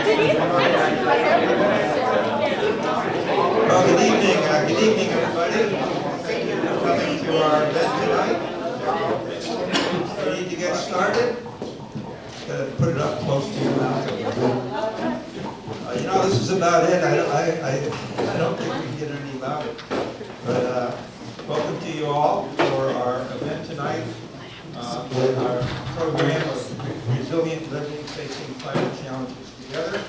Well, good evening, everybody. Thank you for coming to our event tonight. We need to get started. Gotta put it up close to your mouth. This is about it. I don't think we can get any louder. But welcome to you all for our event tonight. With our program of Resilient Living Facing Climate Challenges Together.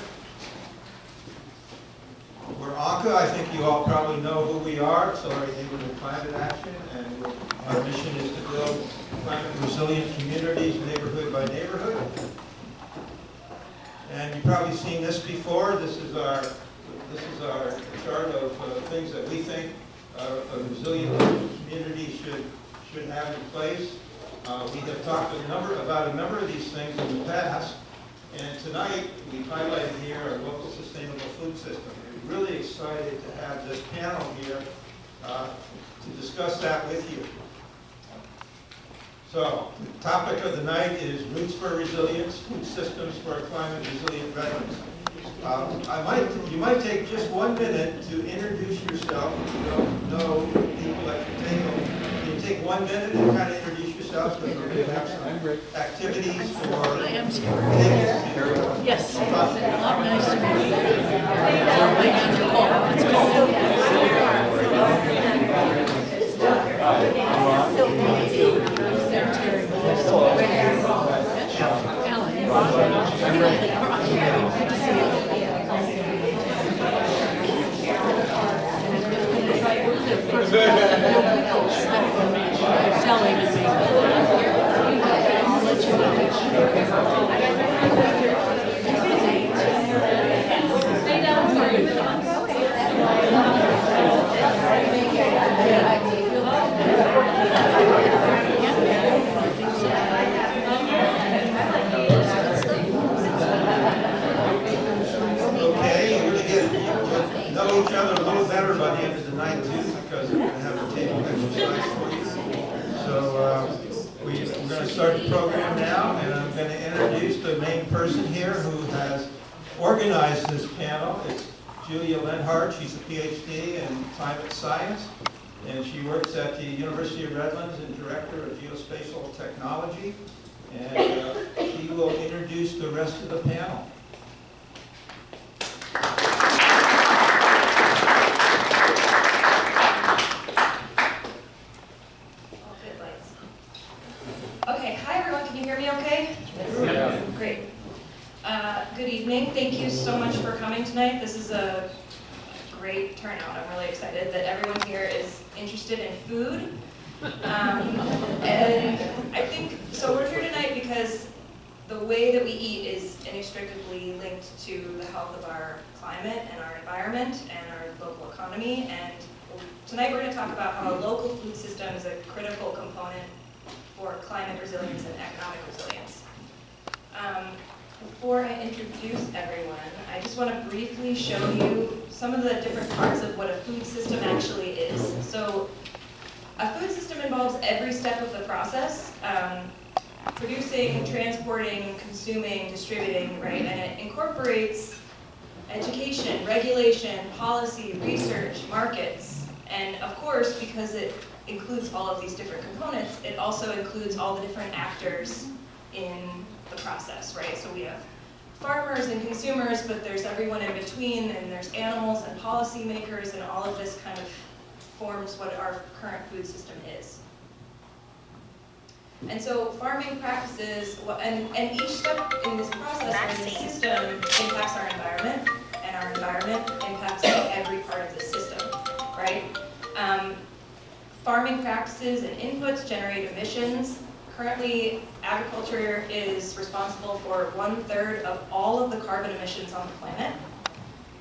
We're ANCA. I think you all probably know who we are, Accelerating Neighborhood Climate Action, and our mission is to build climate resilient communities, neighborhood by neighborhood. And you've probably seen this before. This is our chart of things that we think a resilient community should have in place. We have talked about a number of these things in the past, and tonight we've highlighted here our local sustainable food system. We're really excited to have this panel here to discuss that with you. So, the topic of the night is Roots for Resilience, Food Systems for a Climate Resilient Redlands. You might take just 1 minute to introduce yourself if you don't know people that you take. Can you take 1 minute to kind of introduce yourself? Because we're going to have some activities for... I am Sarah. Yes. Nice to meet you. It's cold. Each other a little better by the end of the night too, because we're going to have a table exercise for you. So we're going to start the program now, and I'm going to introduce the main person here who has organized this panel. It's Julia Lenhart. She's a PhD in climate science, and she works at the University of Redlands and Director of Geospatial Technology, and she will introduce the rest of the panel. Good evening. Thank you so much for coming tonight. This is a great turnout. I'm really excited that everyone here is interested in food. And I think, so we're here tonight because the way that we eat is inextricably linked to the health of our climate and our environment and our local economy. And tonight we're going to talk about how a local food system is a critical component for climate resilience and economic resilience. Before I introduce everyone, I just want to briefly show you some of the different parts of what a food system actually is. So a food system involves every step of the process, producing, transporting, consuming, distributing, right? And it incorporates education, regulation, policy, research, markets. And of course, because it includes all of these different components, it also includes all the different actors in the process, right? So we have farmers and consumers, but there's everyone in between, and there's animals and policymakers, and all of this kind of forms what our current food system is. And so farming practices, and each step in this process or in this system impacts our environment, and our environment impacts every part of the system, right? Farming practices and inputs generate emissions. Currently, agriculture is responsible for 1/3 of all of the carbon emissions on the planet,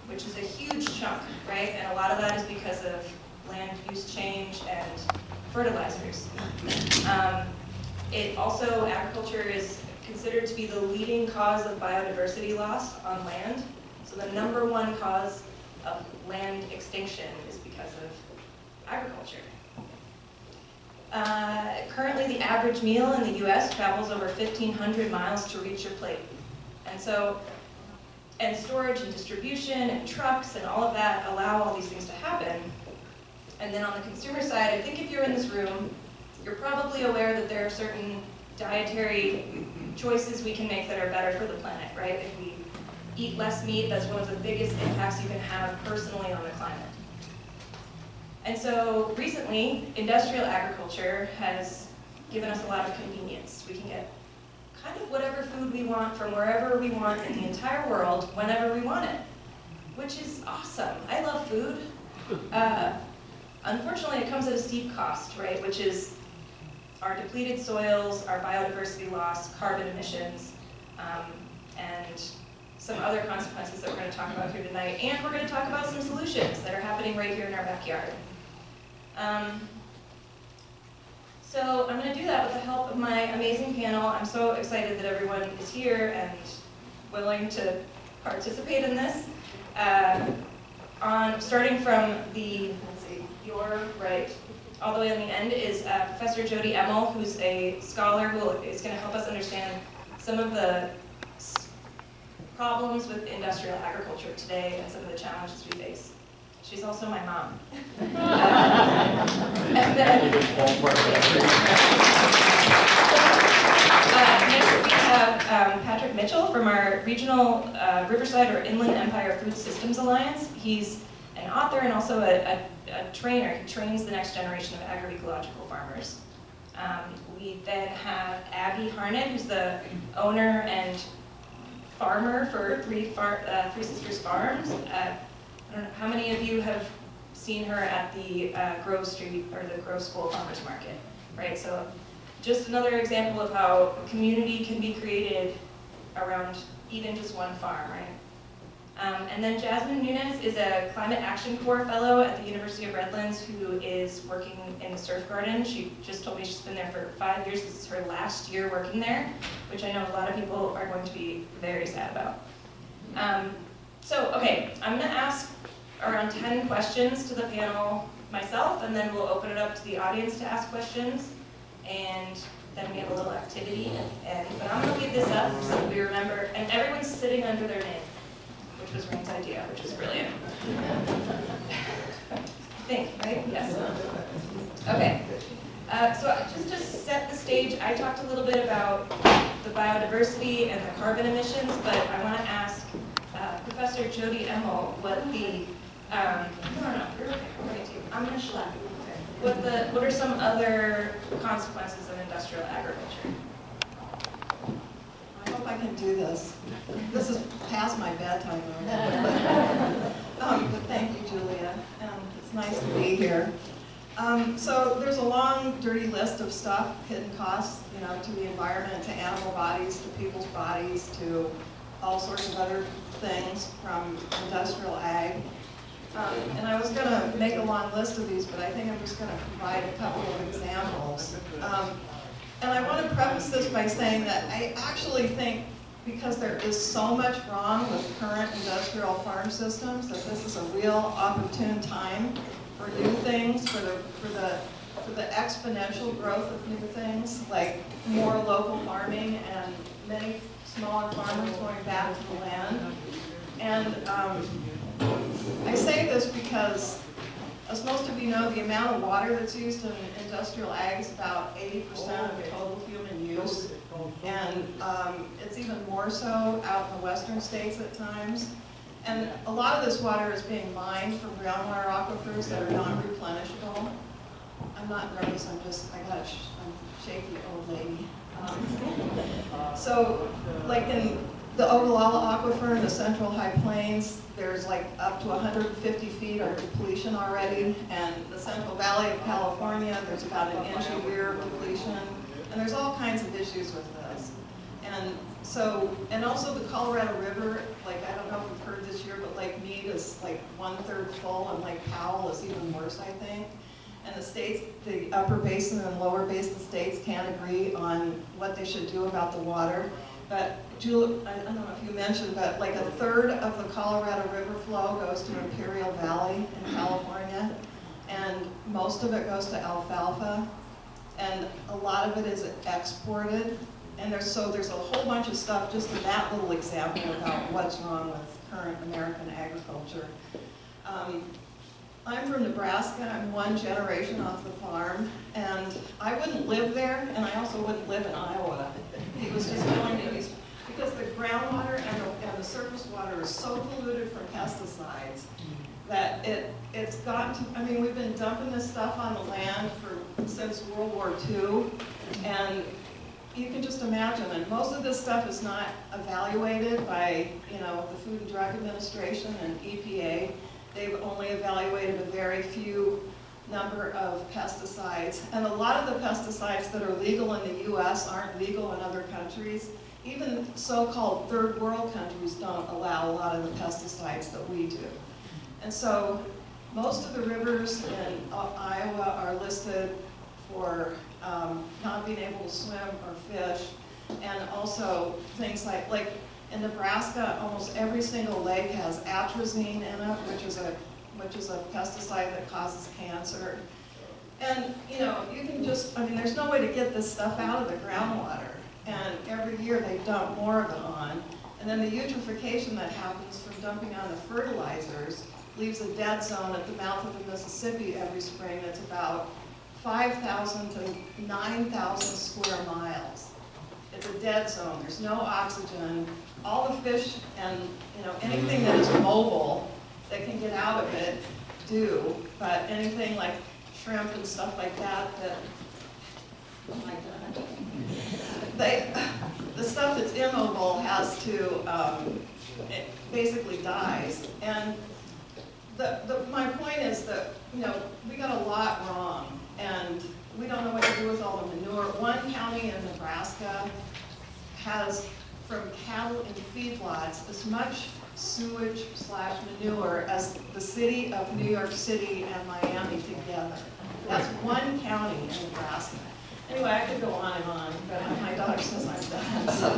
which is a huge chunk, right? And a lot of that is because of land use change and fertilizers. Agriculture is considered to be the leading cause of biodiversity loss on land. So the #1 cause of land extinction is because of agriculture. Currently, the average meal in the US travels over 1,500 miles to reach your plate. And so And storage and distribution and trucks and all of that allow all these things to happen. And then on the consumer side, I think if you're in this room, you're probably aware that there are certain dietary choices we can make that are better for the planet, right? If we eat less meat, that's one of the biggest impacts you can have personally on the climate. And so recently, industrial agriculture has given us a lot of convenience. We can get kind of whatever food we want from wherever we want in the entire world, whenever we want it, which is awesome. I love food. Unfortunately, it comes at a steep cost, right? Which is our depleted soils, our biodiversity loss, carbon emissions, and some other consequences that we're going to talk about here tonight. And we're going to talk about some solutions that are happening right here in our backyard. So I'm going to do that with the help of my amazing panel. I'm so excited that everyone is here and willing to participate in this. Starting from the, let's see, your right, all the way on the end is Professor Jody Emmel, who's a scholar who is going to help us understand some of the problems with industrial agriculture today and some of the challenges we face. She's also my mom. And then, next we have Patrick Mitchell from our regional Riverside or Inland Empire Food Systems Alliance. He's an author and also a trainer. He trains the next generation of agroecological farmers. We then have Abby Harnett, who's the owner and farmer for Three Sisters Farms. I don't know, how many of you have seen her at the Grove Street or the Grove School Farmers Market, right? So just another example of how a community can be created around even just one farm, right? And then Jasmine Nunez is a Climate Action Corps fellow at the University of Redlands who is working in the surf garden. She just told me she's been there for 5 years. This is her last year working there, which I know a lot of people are going to be very sad about. Okay, I'm going to ask around 10 questions to the panel myself, and then we'll open it up to the audience to ask questions, and then we have a little activity. But I'm going to leave this up so that we remember, and everyone's sitting under their name, which was Rain's idea, which is brilliant. I think, right? Yes. Okay. So just to set the stage, I talked a little bit about the biodiversity and the carbon emissions, but I want to ask Professor Jody Emmel what the, no, you're okay, we're going to, I'm going to schlep. What are some other consequences of industrial agriculture? I hope I can do this. This is past my bedtime but thank you, Julia. It's nice to be here. So there's a long, dirty list of stuff, hidden costs, to the environment, to animal bodies, to people's bodies, to all sorts of other things from industrial ag. And I was going to make a long list of these, but I think I'm just going to provide a couple of examples. And I want to preface this by saying that I actually think, because there is so much wrong with current industrial farm systems, that this is a real opportune time for new things, for the exponential growth of new things, like more local farming and many smaller farmers going back to the land. And I say this because, as most of you know, the amount of water that's used in industrial ag is about 80% of total human use. And it's even more so out in the western states at times. And a lot of this water is being mined from groundwater aquifers that are non-replenishable. I'm not nervous, I'm shaky old lady. So, like in the Ogallala Aquifer in the Central High Plains, there's like up to 150 feet of depletion already, and the Central Valley of California, there's about an inch a year of depletion, and there's all kinds of issues with this. And also the Colorado River, like I don't know if you've heard this year, but Lake Mead is like 1/3 full, and Lake Powell is even worse, I think. And the states, the upper basin and lower basin states can't agree on what they should do about the water. But Julie, I don't know if you mentioned, but like 1/3 of the Colorado River flow goes to Imperial Valley in California, and most of it goes to alfalfa, and a lot of it is exported. And there's a whole bunch of stuff just in that little example about what's wrong with current American agriculture. I'm from Nebraska. I'm one generation off the farm, and I wouldn't live there, and I also wouldn't live in Iowa. It was just going to be, because the groundwater and the surface water is so polluted from pesticides that it's gotten to, I mean, we've been dumping this stuff on the land since World War II, and you can just imagine, and most of this stuff is not evaluated by, the Food and Drug Administration and EPA. They've only evaluated a very few number of pesticides, and a lot of the pesticides that are legal in the US aren't legal in other countries. Even so-called third world countries don't allow a lot of the pesticides that we do. And so most of the rivers in Iowa are listed for not being able to swim or fish, and also things like in Nebraska, almost every single lake has atrazine in it, which is a pesticide that causes cancer. And you can just, there's no way to get this stuff out of the groundwater. And every year they dump more of it on. And then the eutrophication that happens from dumping on the fertilizers leaves a dead zone at the mouth of the Mississippi every spring that's about 5,000 to 9,000 square miles. It's a dead zone. There's no oxygen. All the fish and anything that is mobile that can get out of it do, but anything like shrimp and stuff like that, oh my God, the stuff that's immobile has to, it basically dies. And my point is that we got a lot wrong, and we don't know what to do with all the manure. One county in Nebraska has, from cattle and feedlots, as much sewage/manure as the city of New York City and Miami together. That's one county in Nebraska. Anyway, I could go on and on, but my daughter says I'm done. So.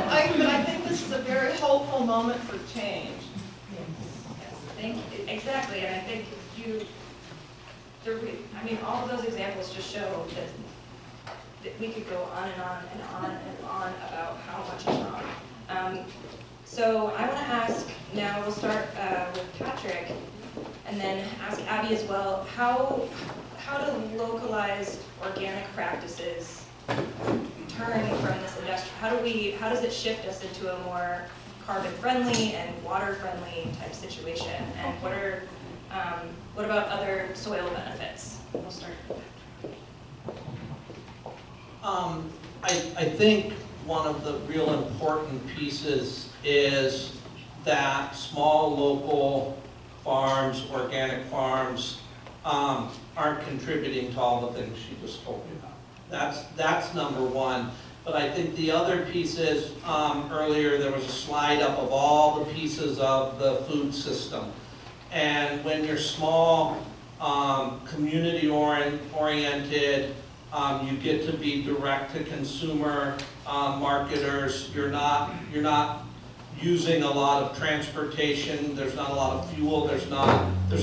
I think this is a very hopeful moment for change. Yes, exactly, and I think all of those examples just show that we could go on and on and on and on about how much is wrong. So I want to ask, now we'll start with Patrick, and then ask Abby as well, how do localized organic practices turn from this industrial, how does it shift us into a more carbon-friendly and water-friendly type situation? And what about other soil benefits? We'll start with Patrick. I think one of the real important pieces is that small local farms, organic farms, aren't contributing to all the things she just told me about. That's number one. But I think the other piece is, earlier there was a slide up of all the pieces of the food system. And when you're small, community-oriented, you get to be direct-to-consumer marketers. You're not using a lot of transportation. There's not a lot of fuel. There's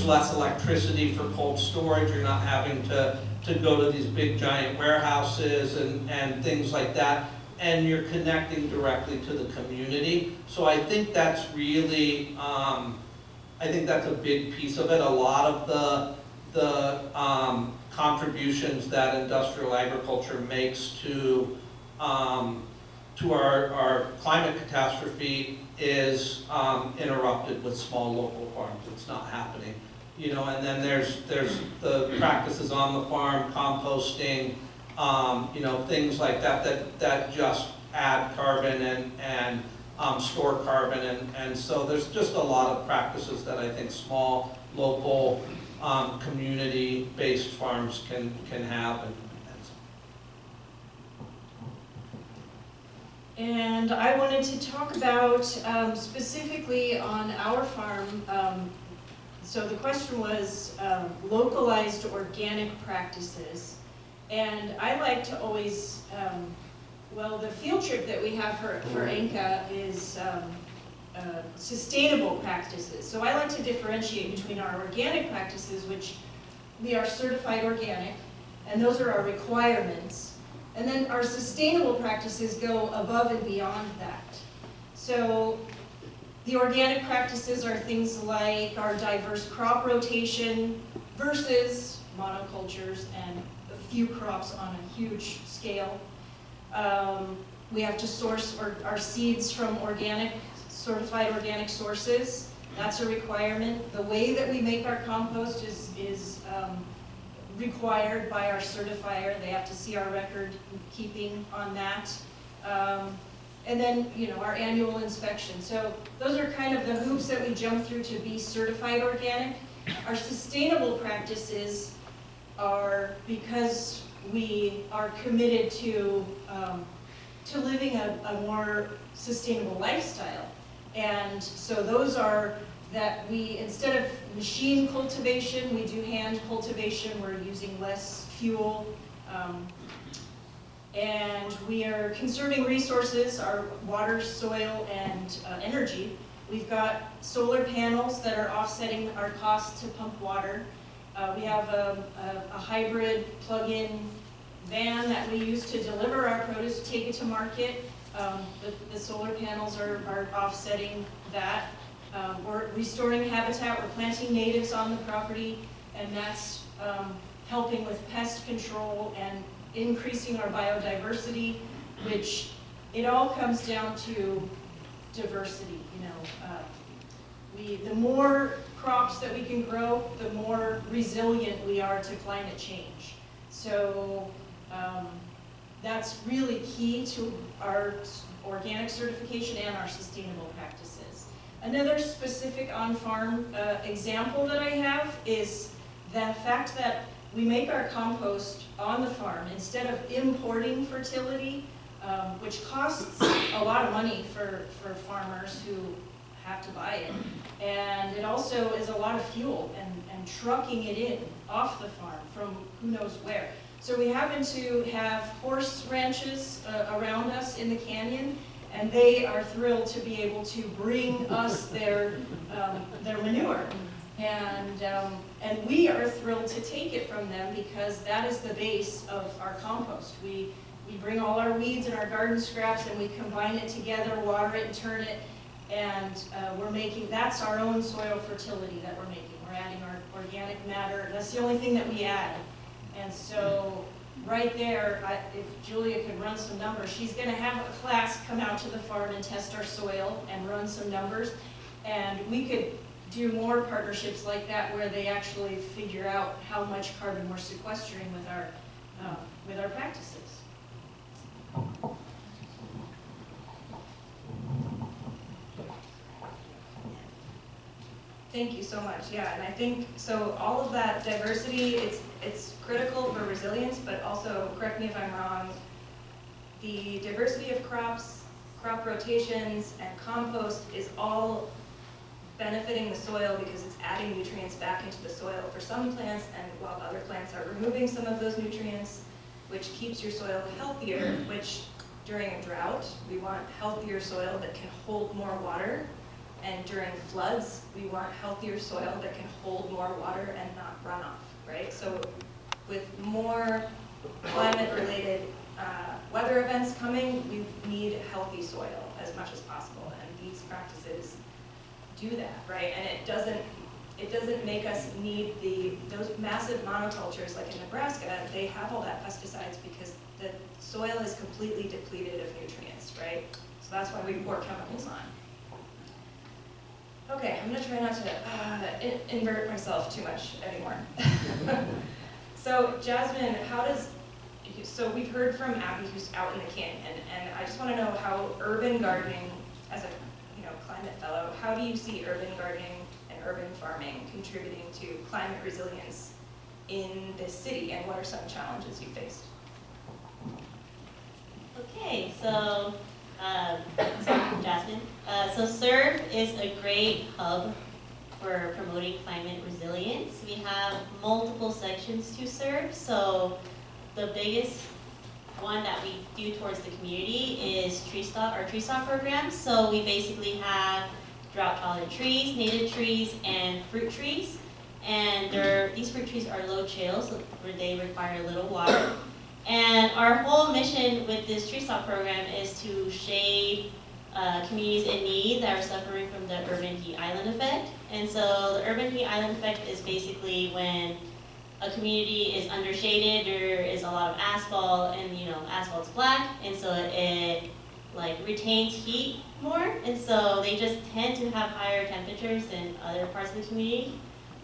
less electricity for cold storage. You're not having to go to these big giant warehouses and things like that. And you're connecting directly to the community. So I think that's really, I think that's a big piece of it. A lot of the contributions that industrial agriculture makes to our climate catastrophe is interrupted with small local farms. It's not happening, And then there's the practices on the farm, composting, things like that just add carbon and store carbon, and so there's just a lot of practices that I think small local community-based farms can have. And I wanted to talk about specifically on our farm, so the question was localized organic practices. And I like to always, the field trip that we have for ANCA is sustainable practices. So I like to differentiate between our organic practices, which we are certified organic, and those are our requirements. And then our sustainable practices go above and beyond that. So the organic practices are things like our diverse crop rotation versus monocultures and a few crops on a huge scale. We have to source our seeds from certified organic sources. That's a requirement. The way that we make our compost is required by our certifier. They have to see our record keeping on that. And then, our annual inspection. So those are kind of the hoops that we jump through to be certified organic. Our sustainable practices are because we are committed to living a more sustainable lifestyle. And so those are that we, instead of machine cultivation, we do hand cultivation. We're using less fuel. And we are conserving resources, our water, soil, and energy. We've got solar panels that are offsetting our cost to pump water. We have a hybrid plug-in van that we use to deliver our produce, take it to market. The solar panels are offsetting that. We're restoring habitat, we're planting natives on the property, and that's helping with pest control and increasing our biodiversity, which it all comes down to diversity. The more crops that we can grow, the more resilient we are to climate change. So that's really key to our organic certification and our sustainable practices. Another specific on-farm example that I have is the fact that we make our compost on the farm instead of importing fertility, which costs a lot of money for farmers who have to buy it. And it also is a lot of fuel and trucking it in off the farm from who knows where. So we happen to have horse ranches around us in the canyon, and they are thrilled to be able to bring us their manure. And we are thrilled to take it from them because that is the base of our compost. We bring all our weeds and our garden scraps and we combine it together, water it and turn it, and that's our own soil fertility that we're making. We're adding our organic matter. That's the only thing that we add. And so right there, if Julia could run some numbers, she's going to have a class come out to the farm and test our soil and run some numbers. And we could do more partnerships like that where they actually figure out how much carbon we're sequestering with our practices. Thank you so much. Yeah, and I think so. All of that diversity, it's critical for resilience, but also, correct me if I'm wrong, the diversity of crops, crop rotations, and compost is all benefiting the soil because it's adding nutrients back into the soil for some plants, and while other plants are removing some of those nutrients, which keeps your soil healthier, which during a drought, we want healthier soil that can hold more water. And during floods, we want healthier soil that can hold more water and not run off, right? So with more climate-related weather events coming, we need healthy soil as much as possible. And these practices do that, right? And it doesn't make us need those massive monocultures like in Nebraska. They have all that pesticides because the soil is completely depleted of nutrients, right? So that's why we pour chemicals on. Okay, I'm gonna try not to invert myself too much anymore. So Jasmine, so we've heard from Abby who's out in the canyon, and I just wanna know how urban gardening, as a climate fellow, how do you see urban gardening and urban farming contributing to climate resilience in this city, and what are some challenges you faced? Okay, so I'm Jasmine. So SERV is a great hub for promoting climate resilience. We have multiple sections to SERV. So the biggest one that we do towards the community is our tree stock program. So we basically have drought-tolerant trees, native trees, and fruit trees. And these fruit trees are low chill, so they require little water. And our whole mission with this tree stop program is to shade communities in need that are suffering from the urban heat island effect. And so the urban heat island effect is basically when a community is undershaded, there is a lot of asphalt, and asphalt's black, and so it like retains heat more, and so they just tend to have higher temperatures than other parts of the community.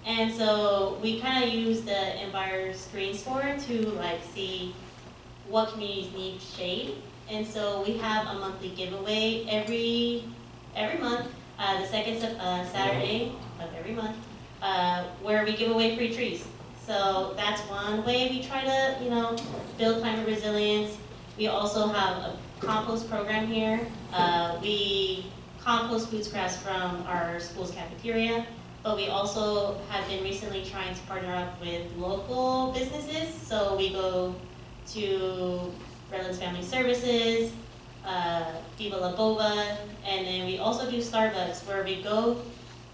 And so we kind of use the Enviro screen score to like see what communities need shade. And so we have a monthly giveaway every month, the second Saturday of every month, where we give away free trees. So that's one way we try to, build climate resilience. We also have a compost program here. We compost food scraps from our school's cafeteria, but we also have been recently trying to partner up with local businesses. So we go to Redlands Family Services, Viva La Boba, and then we also do Starbucks, where we go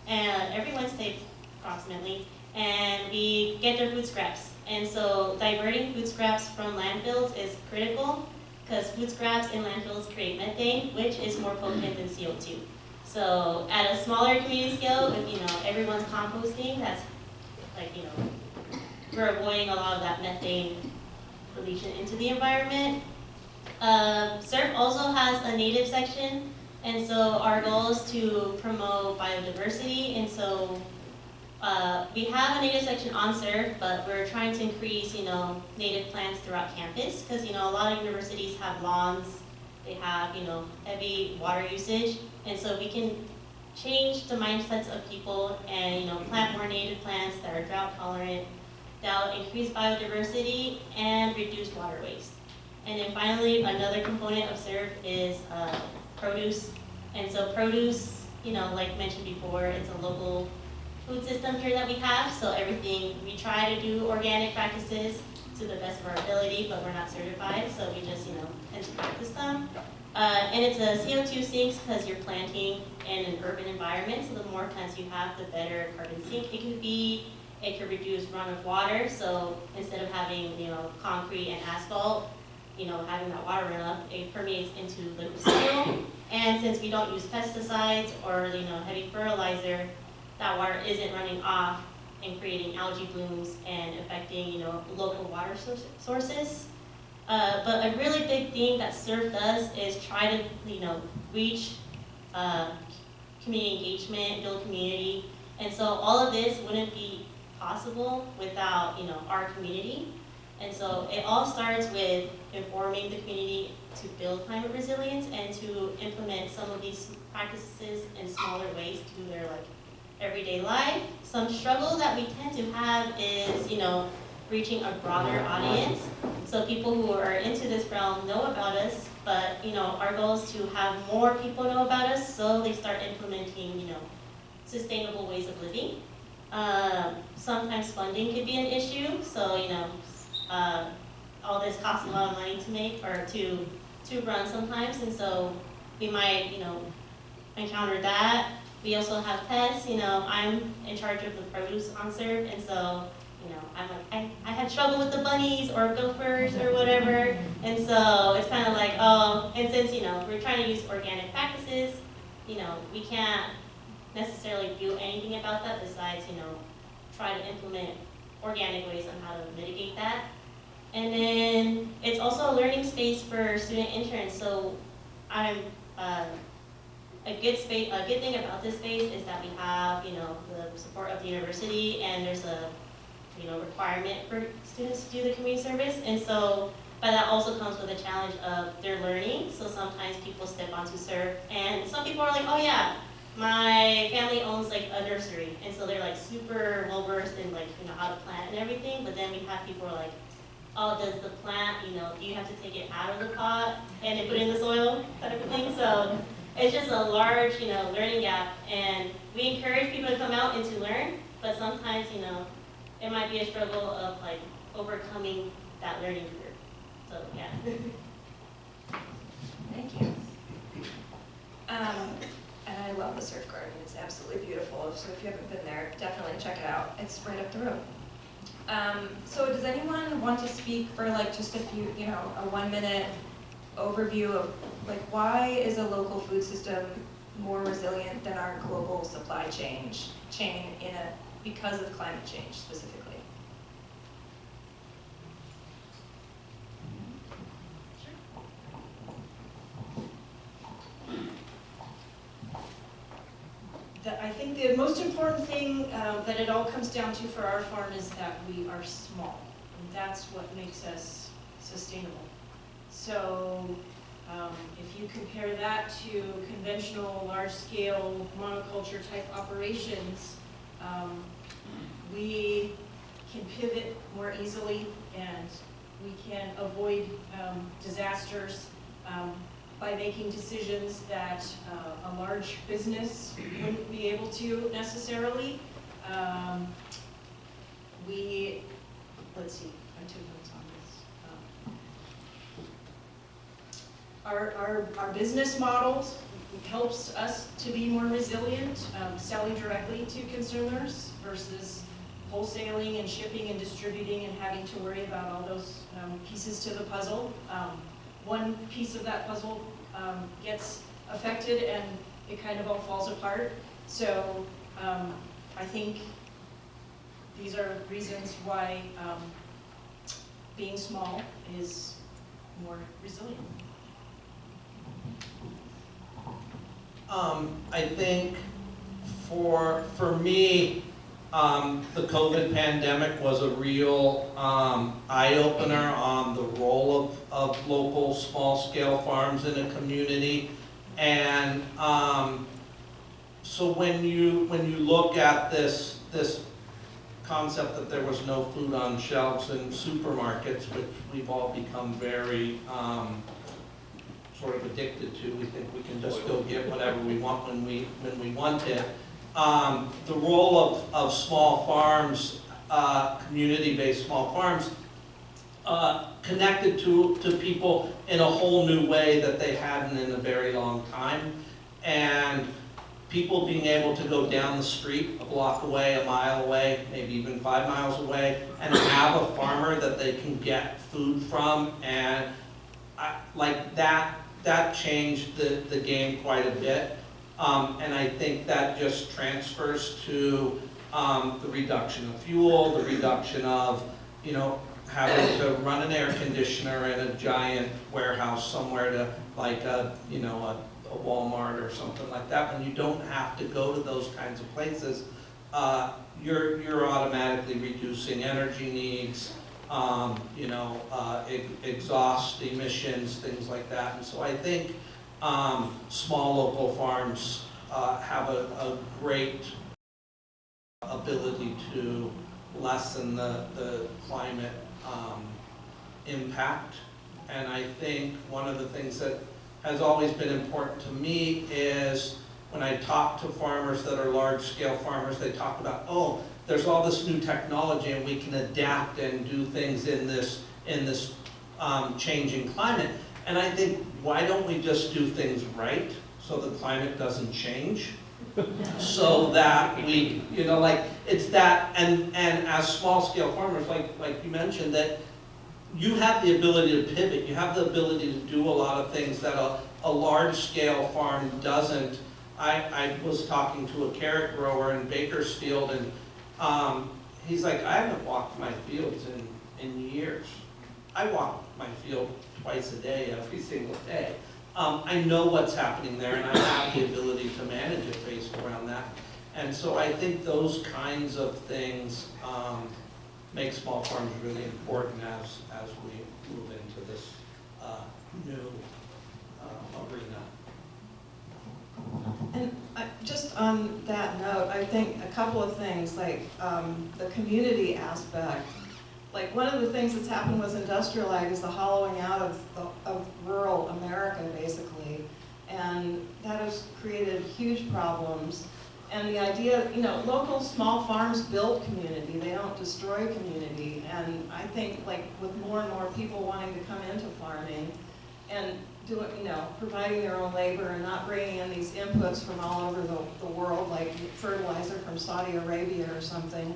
every Wednesday approximately, and we get their food scraps. And so diverting food scraps from landfills is critical, because food scraps in landfills create methane, which is more potent than CO2. So at a smaller community scale, if everyone's composting, that's like, we're avoiding a lot of that methane release into the environment. SURF also has a native section, and so our goal is to promote biodiversity, and so we have a native section on SURF, but we're trying to increase, native plants throughout campus, because, a lot of universities have lawns, they have, heavy water usage, and so we can change the mindsets of people and, plant more native plants that are drought tolerant, that'll increase biodiversity and reduce water waste. And then finally, another component of SURF is produce. And so produce, like mentioned before, it's a local food system here that we have. So everything, we try to do organic practices to the best of our ability, but we're not certified, so we just, tend to practice them. And it's a CO2 sinks because you're planting in an urban environment, so the more plants you have, the better carbon sink it can be. It could reduce run of water, so instead of having, concrete and asphalt, having that water run up, it permeates into the soil. And since we don't use pesticides or, heavy fertilizer, that water isn't running off and creating algae blooms and affecting, local water sources. But a really big thing that SURF does is try to, reach community engagement, build community. And so all of this wouldn't be possible without, our community. And so it all starts with informing the community to build climate resilience and to implement some of these practices in smaller ways to their everyday life. Some struggle that we tend to have is, reaching a broader audience. So people who are into this realm know about us, but, our goal is to have more people know about us so they start implementing, sustainable ways of living. Sometimes funding could be an issue, so, all this costs a lot of money to make or to run sometimes, and so we might, encounter that. We also have pests, I'm in charge of the produce on SURF, and so, I had trouble with the bunnies or gophers or whatever, and so it's kind of like, oh, and since, we're trying to use organic practices, we can't necessarily do anything about that besides, try to implement organic ways on how to mitigate that. And then it's also a learning space for student interns. So I'm a good thing about this space is that we have, the support of the university, and there's a, requirement for students to do the community service. And so, but that also comes with a challenge of their learning. So sometimes people step onto SURF, and some people are like, oh yeah, my family owns a nursery, and so they're super well versed in how to plant and everything. But then we have people who are like, oh, does the plant, do you have to take it out of the pot and then put it in the soil, type of thing? So it's just a large, learning gap, and we encourage people to come out and to learn, but sometimes, it might be a struggle of overcoming that learning curve. So yeah. Thank you. And I love the surf garden. It's absolutely beautiful. So if you haven't been there, definitely check it out. It's right up the road. So does anyone want to speak for like just a few, a 1-minute overview of like why is a local food system more resilient than our global supply chain because of climate change specifically? I think the most important thing that it all comes down to for our farm is that we are small, and that's what makes us sustainable. So if you compare that to conventional, large-scale, monoculture type operations, we can pivot more easily and we can avoid disasters by making decisions that a large business wouldn't be able to necessarily. Let's see, I took notes on this. Our business models helps us to be more resilient, selling directly to consumers versus wholesaling and shipping and distributing and having to worry about all those pieces to the puzzle. One piece of that puzzle gets affected and it kind of all falls apart. So I think these are reasons why being small is more resilient. I think for me, the COVID pandemic was a real eye-opener on the role of local small-scale farms in a community. And so when you look at this concept that there was no food on shelves in supermarkets, which we've all become very sort of addicted to, we think we can just go get whatever we want when we want it. The role of small farms, community-based small farms, connected to people in a whole new way that they hadn't in a very long time. And people being able to go down the street a block away, a mile away, maybe even 5 miles away, and have a farmer that they can get food from, and like that changed the game quite a bit. And I think that just transfers to the reduction of fuel, the reduction of, having to run an air conditioner in a giant warehouse somewhere to like a Walmart or something like that. When you don't have to go to those kinds of places, you're automatically reducing energy needs, exhaust emissions, things like that. And so I think small local farms have a great ability to lessen the climate impact. And I think one of the things that has always been important to me is when I talk to farmers that are large-scale farmers, they talk about, oh, there's all this new technology and we can adapt and do things in this changing climate. And I think, why don't we just do things right so the climate doesn't change? So that we, it's that, and as small-scale farmers, like you mentioned, that you have the ability to pivot, you have the ability to do a lot of things that a large-scale farm doesn't. I was talking to a carrot grower in Bakersfield, and he's like, I haven't walked my fields in years. I walk my field twice a day, every single day. I know what's happening there, and I have the ability to manage it based around that. And so I think those kinds of things make small farms really important as we move into this new arena. And just on that note, I think a couple of things, like the community aspect. Like one of the things that's happened with industrial ag is the hollowing out of rural America, basically. And that has created huge problems. And the idea, local small farms build community, they don't destroy community. And I think like with more and more people wanting to come into farming and doing, providing their own labor and not bringing in these inputs from all over the world, like fertilizer from Saudi Arabia or something,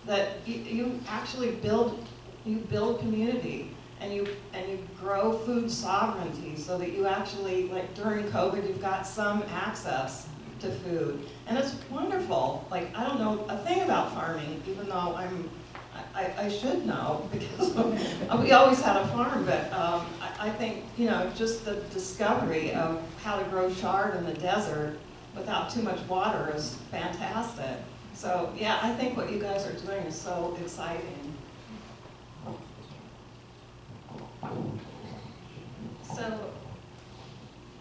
that you actually build community, and you grow food sovereignty, so that you actually, like during COVID, you've got some access to food. And it's wonderful. Like, I don't know a thing about farming, even though I should know, because we always had a farm, but I think, you know, just the discovery of how to grow chard in the desert without too much water is fantastic. So, yeah, I think what you guys are doing is so exciting. So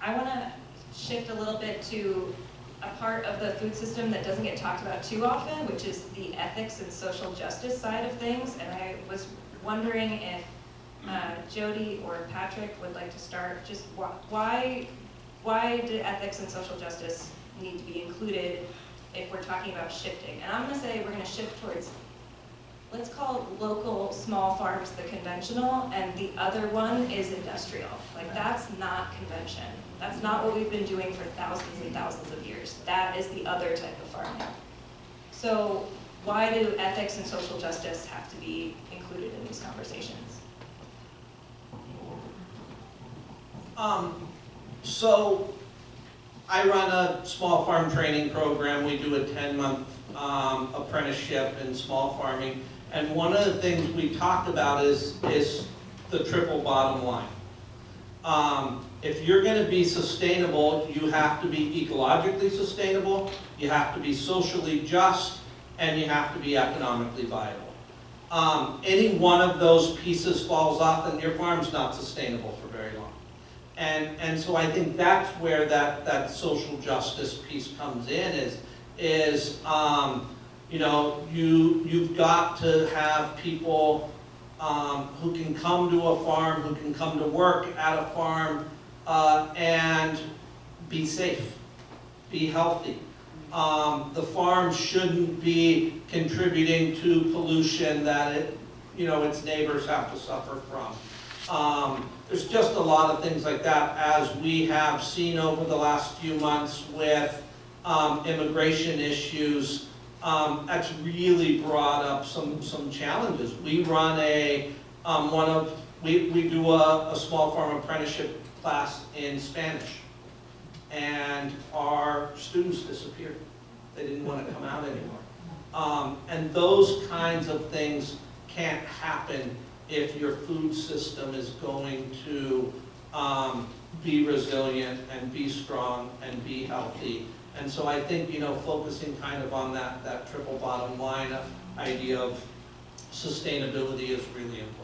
I want to shift a little bit to a part of the food system that doesn't get talked about too often, which is the ethics and social justice side of things. And I was wondering if Jody or Patrick would like to start. Just why did ethics and social justice need to be included if we're talking about shifting? And I'm going to say we're going to shift towards, let's call local small farms the conventional, and the other one is industrial. Like, that's not convention. That's not what we've been doing for thousands and thousands of years. That is the other type of farming. So why do ethics and social justice have to be included in these conversations? So I run a small farm training program. We do a 10-month apprenticeship in small farming. And one of the things we talked about is the triple bottom line. If you're going to be sustainable, you have to be ecologically sustainable, you have to be socially just, and you have to be economically viable. Any one of those pieces falls off, then your farm's not sustainable for very long. And so I think that's where that social justice piece comes in, is you know, you've got to have people who can come to a farm, who can come to work at a farm, and be safe, be healthy. The farm shouldn't be contributing to pollution that its neighbors have to suffer from. There's just a lot of things like that, as we have seen over the last few months with immigration issues. That's really brought up some challenges. We run we do a small farm apprenticeship class in Spanish, and our students disappeared. They didn't want to come out anymore. And those kinds of things can't happen if your food system is going to be resilient and be strong and be healthy. And so I think, focusing kind of on that triple bottom line idea of sustainability is really important.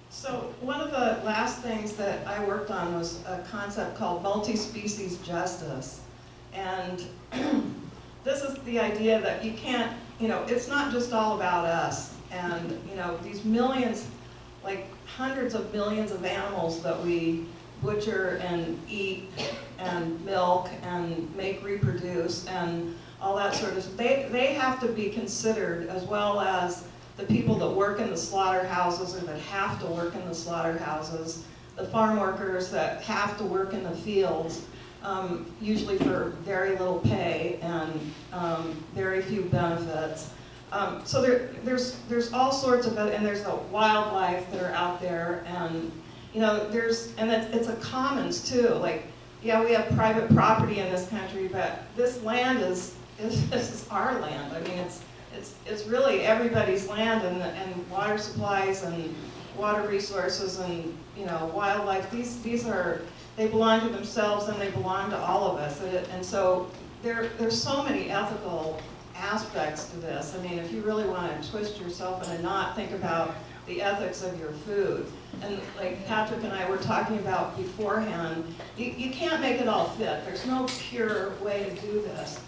So one of the last things that I worked on was a concept called multi-species justice. And this is the idea that you can't, it's not just all about us. And, these millions, like hundreds of millions of animals that we butcher and eat and milk and make reproduce and all that sort of, they have to be considered, as well as the people that work in the slaughterhouses or that have to work in the slaughterhouses, the farm workers that have to work in the fields, usually for very little pay and very few benefits. So there's all sorts of, and there's the wildlife that are out there, and it's a commons too. Like, yeah, we have private property in this country, but this land is our land. I mean, it's really everybody's land, and water supplies and water resources and wildlife. They belong to themselves and they belong to all of us. And so there's so many ethical aspects to this. I mean, if you really want to twist yourself in a knot, think about the ethics of your food. And like Patrick and I were talking about beforehand, you can't make it all fit. There's no pure way to do this.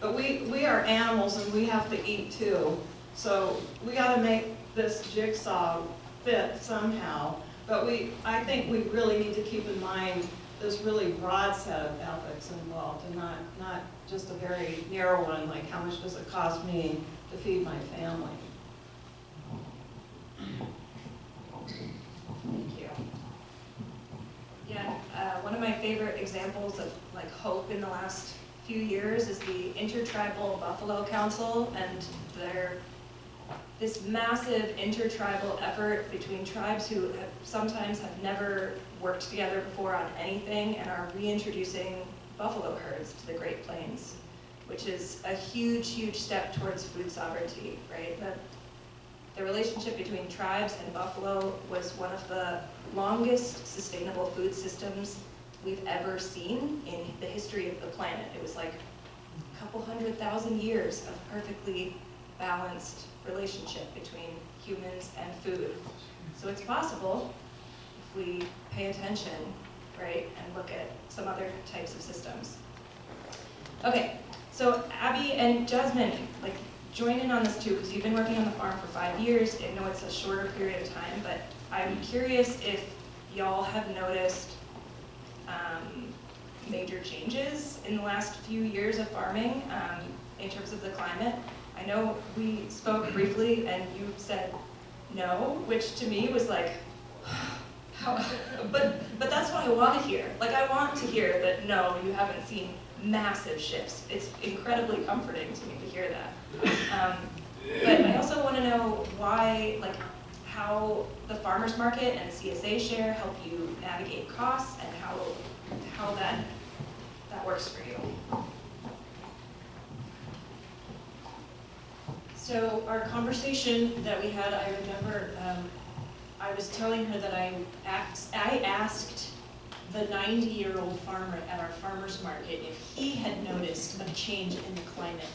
But we are animals and we have to eat too. So we got to make this jigsaw fit somehow. But I think we really need to keep in mind this really broad set of ethics involved, and not just a very narrow one, like how much does it cost me to feed my family. Thank you. Yeah, one of my favorite examples of like hope in the last few years is the Intertribal Buffalo Council, and they're this massive intertribal effort between tribes who sometimes have never worked together before on anything and are reintroducing buffalo herds to the Great Plains, which is a huge, huge step towards food sovereignty, right? The relationship between tribes and buffalo was one of the longest sustainable food systems we've ever seen in the history of the planet. It was like a couple 100,000 years of perfectly balanced relationship between humans and food. So it's possible if we pay attention, right, and look at some other types of systems. Okay, so Abby and Jasmine, like, join in on this too, because you've been working on the farm for 5 years. I know it's a shorter period of time, but I'm curious if y'all have noticed major changes in the last few years of farming in terms of the climate. I know we spoke briefly and you said no, which to me was like, how? But that's what I want to hear. Like, I want to hear that no, you haven't seen massive shifts. It's incredibly comforting to me to hear that. But I also want to know why, like, how the farmers market and CSA share help you navigate costs and how that works for you. So our conversation that we had, I remember, I was telling her that I asked the 90-year-old farmer at our farmer's market if he had noticed a change in the climate.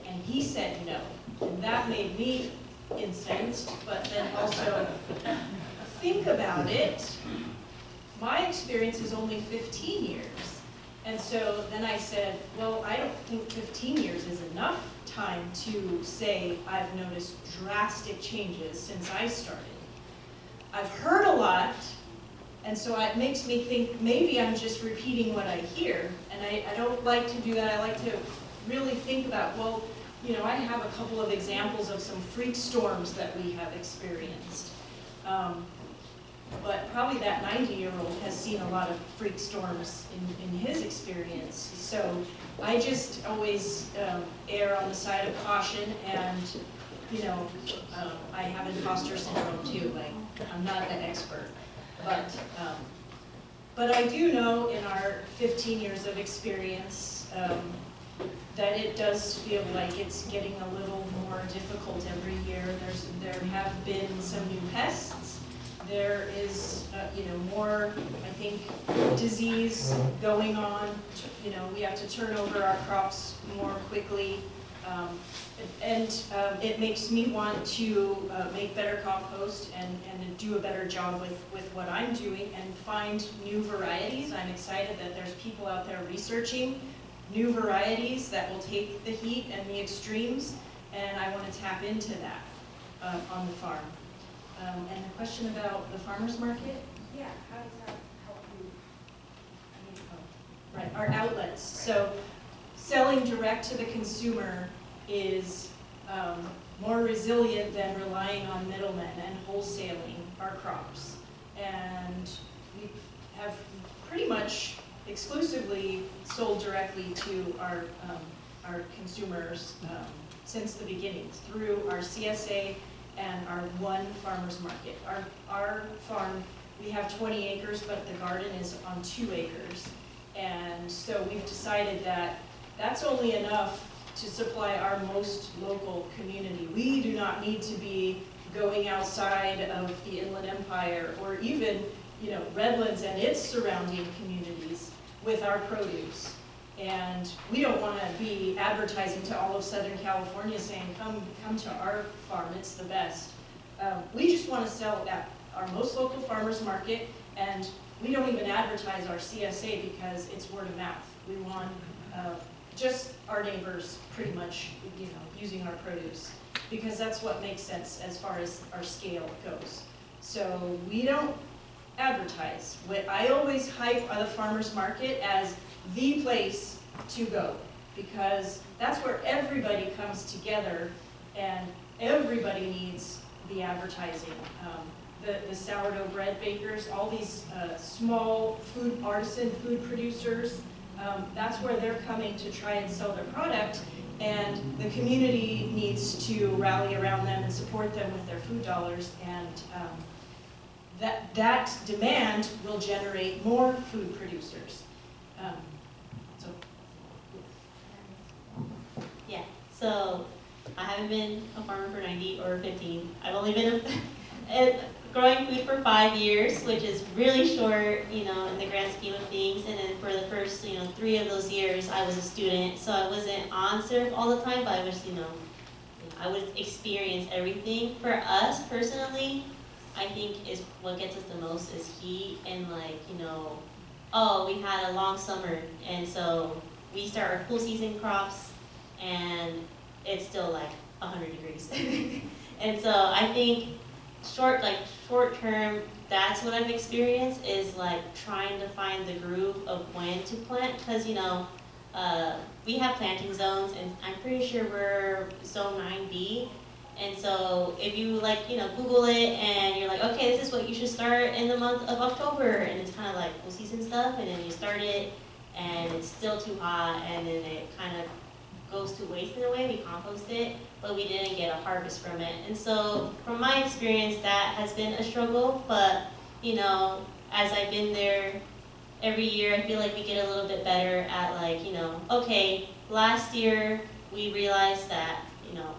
And he said no. And that made me incensed, but then also think about it. My experience is only 15 years. And so then I said, well, I don't think 15 years is enough time to say I've noticed drastic changes since I started. I've heard a lot, and so it makes me think maybe I'm just repeating what I hear, and I don't like to do that. I like to really think about, well, you know, I have a couple of examples of some freak storms that we have experienced. But probably that 90-year-old has seen a lot of freak storms in his experience. So I just always err on the side of caution, and, you know, I have imposter syndrome too. Like, I'm not an expert, but I do know in our 15 years of experience that it does feel like it's getting a little more difficult every year. There have been some new pests. There is, you know, more, I think, disease going on. You know, we have to turn over our crops more quickly. It makes me want to make better compost and do a better job with what I'm doing and find new varieties. I'm excited that there's people out there researching new varieties that will take the heat and the extremes, and I want to tap into that on the farm. And the question about the farmer's market? Yeah, how does that help you? Right, our outlets. So selling direct to the consumer is more resilient than relying on middlemen and wholesaling our crops. And we have pretty much exclusively sold directly to our consumers since the beginning, through our CSA and our one farmer's market. Our farm, we have 20 acres, but the garden is on 2 acres. And so we've decided that that's only enough to supply our most local community. We do not need to be going outside of the Inland Empire or even, you know, Redlands and its surrounding communities with our produce. And we don't want to be advertising to all of Southern California saying, come to our farm, it's the best. We just want to sell at our most local farmers market, and we don't even advertise our CSA because it's word of mouth. We want just our neighbors pretty much, you know, using our produce, because that's what makes sense as far as our scale goes. So we don't advertise. I always hype the farmers market as the place to go, because that's where everybody comes together and everybody needs the advertising. The sourdough bread bakers, all these small artisan food producers, That's where they're coming to try and sell their product, and the community needs to rally around them and support them with their food dollars, and that demand will generate more food producers. So, Yeah, so I haven't been a farmer for 90 or 15. I've only been growing food for 5 years, which is really short, you know, in the grand scheme of things. And then for the first, 3 of those years, I was a student, so I wasn't on serve all the time, but I was, I would experience everything. For us personally, I think is what gets us the most is heat and oh, we had a long summer, and so we start our cool season crops, and it's still like 100 degrees. And so I think short term, that's what I've experienced is like trying to find the groove of when to plant, because we have planting zones, and I'm pretty sure we're zone 9B. And so if you Google it and you're like, okay, this is what you should start in the month of October, and it's kind of like full season stuff, and then you start it and it's still too hot, and then it kind of goes to waste in a way. We compost it, but we didn't get a harvest from it. And so from my experience, that has been a struggle, but as I've been there every year, I feel like we get a little bit better at okay, last year we realized that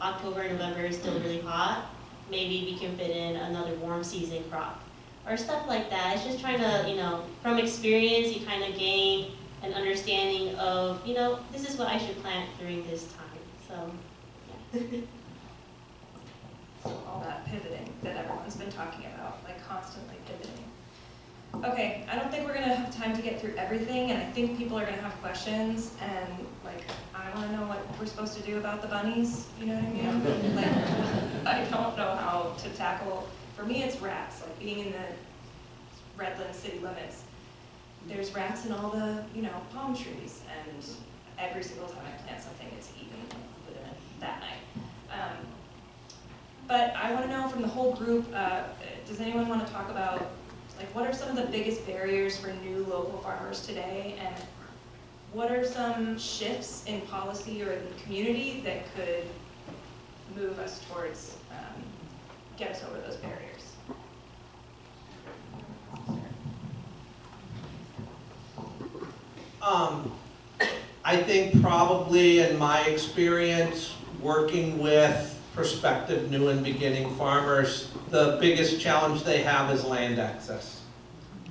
October and November is still really hot. Maybe we can fit in another warm season crop or stuff like that. It's just trying to, from experience, you kind of gain an understanding of, this is what I should plant during this time. So, yeah. All that pivoting that everyone's been talking about, like constantly pivoting. Okay, I don't think we're gonna have time to get through everything, and I think people are gonna have questions, and I wanna know what we're supposed to do about the bunnies, you know what I mean? I don't know how to tackle, for me it's rats, being in the Redlands city limits. There's rats in all the, palm trees, and every single time I plant something, it's eaten that night. But I wanna know from the whole group, does anyone wanna talk about what are some of the biggest barriers for new local farmers today, and what are some shifts in policy or in the community that could move us towards, get us over those barriers? I think probably in my experience working with prospective new and beginning farmers, the biggest challenge they have is land access.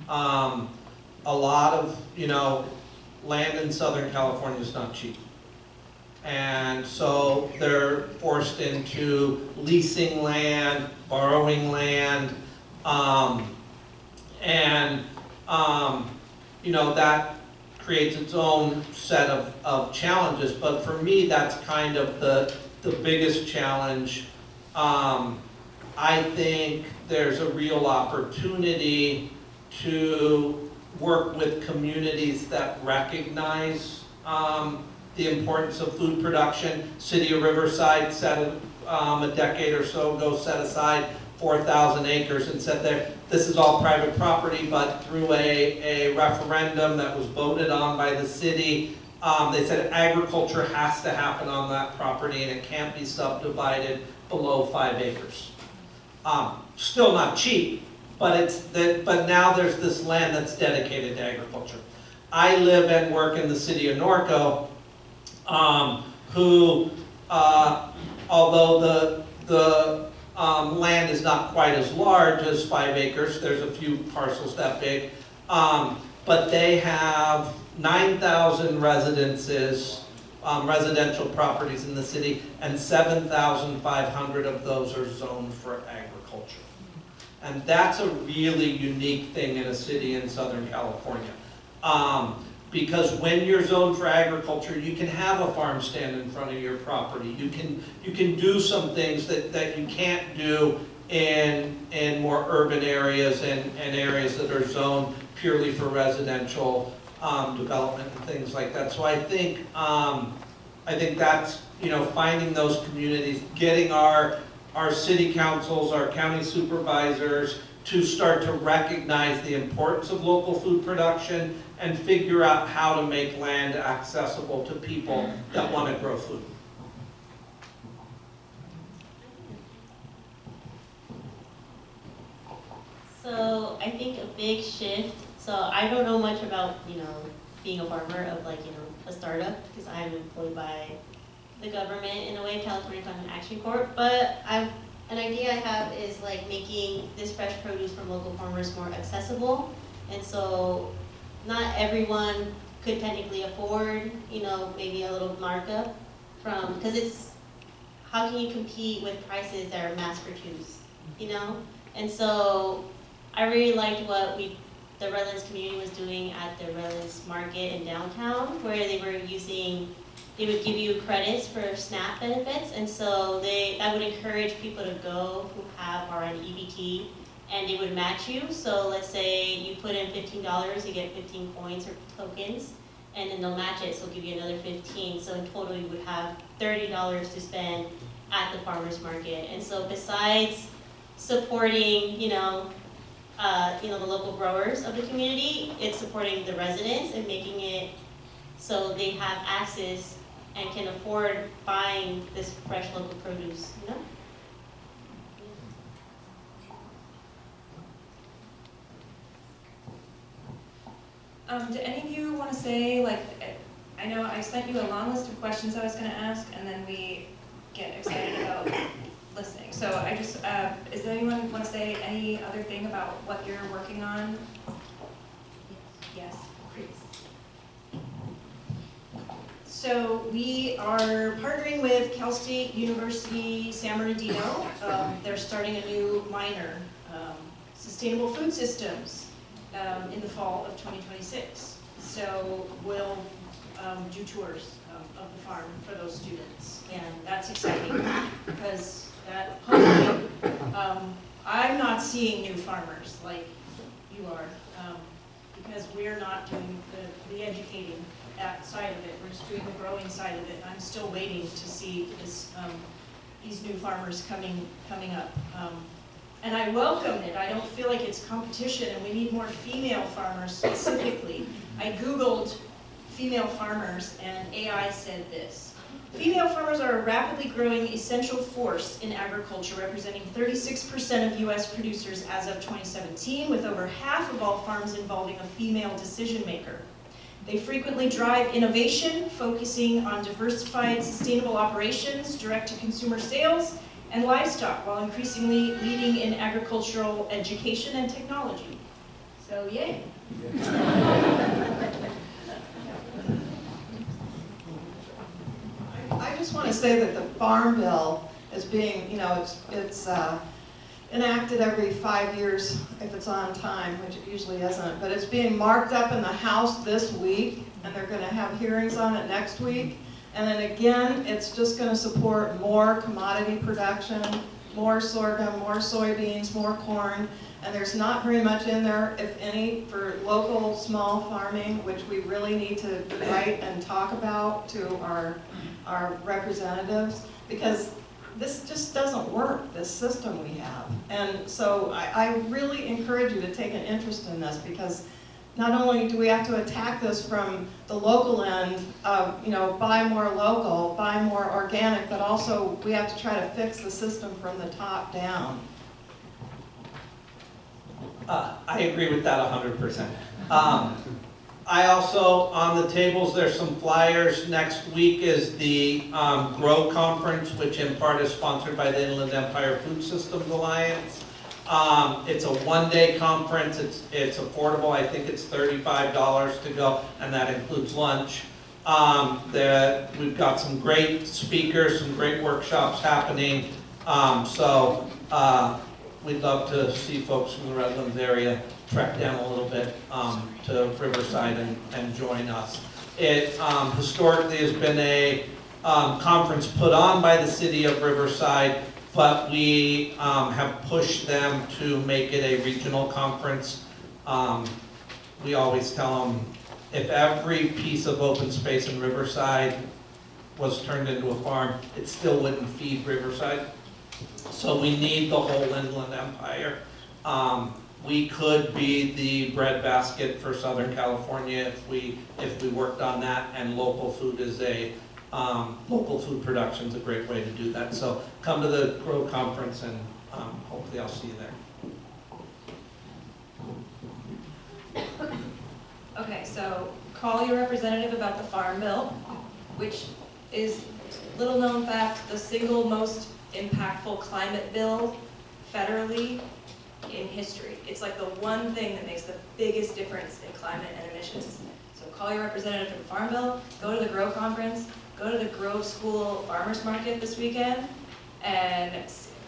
A lot of, land in Southern California is not cheap. And so they're forced into leasing land, borrowing land, that creates its own set of challenges. But for me, that's kind of the biggest challenge. I think there's a real opportunity to work with communities that recognize the importance of food production. City of Riverside a decade or so ago set aside 4,000 acres and said this is all private property, but through a referendum that was voted on by the city, they said agriculture has to happen on that property and it can't be subdivided below 5 acres. Still not cheap, but now there's this land that's dedicated to agriculture. I live and work in the city of Norco, who, although the land is not quite as large as 5 acres, there's a few parcels that big, but they have 9,000 residences, residential properties in the city, and 7,500 of those are zoned for agriculture. And that's a really unique thing in a city in Southern California. Because when you're zoned for agriculture, you can have a farm stand in front of your property. You can do some things that you can't do in more urban areas and areas that are zoned purely for residential development and things like that. So I think that's, finding those communities, getting our city councils, our county supervisors to start to recognize the importance of local food production and figure out how to make land accessible to people that want to grow food. So I think a big shift, so I don't know much about, being a farmer of a startup, because I'm employed by the government in a way, California Climate Action Corp, but an idea I have is making this fresh produce from local farmers more accessible. And so not everyone could technically afford, maybe a little markup because how can you compete with prices that are mass produced, And so I really liked what the Redlands community was doing at the Redlands Market in downtown, where they would give you credits for SNAP benefits, and so that would encourage people to go who are on EBT, and they would match you. So let's say you put in $15, you get 15 points or tokens, and then they'll match it, so they'll give you another 15. So in total, you would have $30 to spend at the farmers market. And so besides supporting, the local growers of the community, it's supporting the residents and making it so they have access and can afford buying this fresh local produce, Do any of you want to say, I know I sent you a long list of questions I was going to ask, and then we get excited about listening. So does anyone want to say any other thing about what you're working on? Yes, please. So we are partnering with Cal State University San Bernardino. They're starting a new minor, Sustainable Food Systems, in the fall of 2026. So we'll do tours of the farm for those students, and that's exciting because hopefully, I'm not seeing new farmers like you are, because we're not doing the educating side of it. We're just doing the growing side of it. I'm still waiting to see these new farmers coming up. And I welcome it. I don't feel like it's competition, and we need more female farmers specifically. I Googled female farmers, and AI said this: female farmers are a rapidly growing essential force in agriculture, representing 36% of U.S. producers as of 2017, with over half of all farms involving a female decision maker. They frequently drive innovation, focusing on diversified, sustainable operations, direct-to-consumer sales, and livestock, while increasingly leading in agricultural education and technology. So, yay. I just want to say that the Farm Bill is being, it's enacted every 5 years if it's on time, which it usually isn't, but it's being marked up in the House this week, and they're going to have hearings on it next week. And then again, it's just going to support more commodity production, more sorghum, more soybeans, more corn, and there's not very much in there, if any, for local small farming, which we really need to write and talk about to our representatives, because this just doesn't work, this system we have. And so I really encourage you to take an interest in this, because not only do we have to attack this from the local end of, buy more local, buy more organic, but also we have to try to fix the system from the top down. I agree with that 100%. I also, on the tables, there's some flyers. Next week is the GROW conference, which in part is sponsored by the Inland Empire Food Systems Alliance. It's a one-day conference. It's affordable. I think it's $35 to go, and that includes lunch. We've got some great speakers, some great workshops happening. We'd love to see folks from the Redlands area trek down a little bit to Riverside and join us. It historically has been a conference put on by the city of Riverside, but we have pushed them to make it a regional conference. We always tell them, if every piece of open space in Riverside was turned into a farm, it still wouldn't feed Riverside. So we need the whole Inland Empire. we could be the breadbasket for Southern California if we worked on that, and local food is local food production is a great way to do that. So come to the Grow Conference, and hopefully I'll see you there. Okay, so call your representative about the Farm Bill, which is, little known fact, the single most impactful climate bill federally in history. It's like the one thing that makes the biggest difference in climate and emissions. So call your representative for the Farm Bill, go to the Grow Conference, go to the Grove School Farmers Market this weekend, and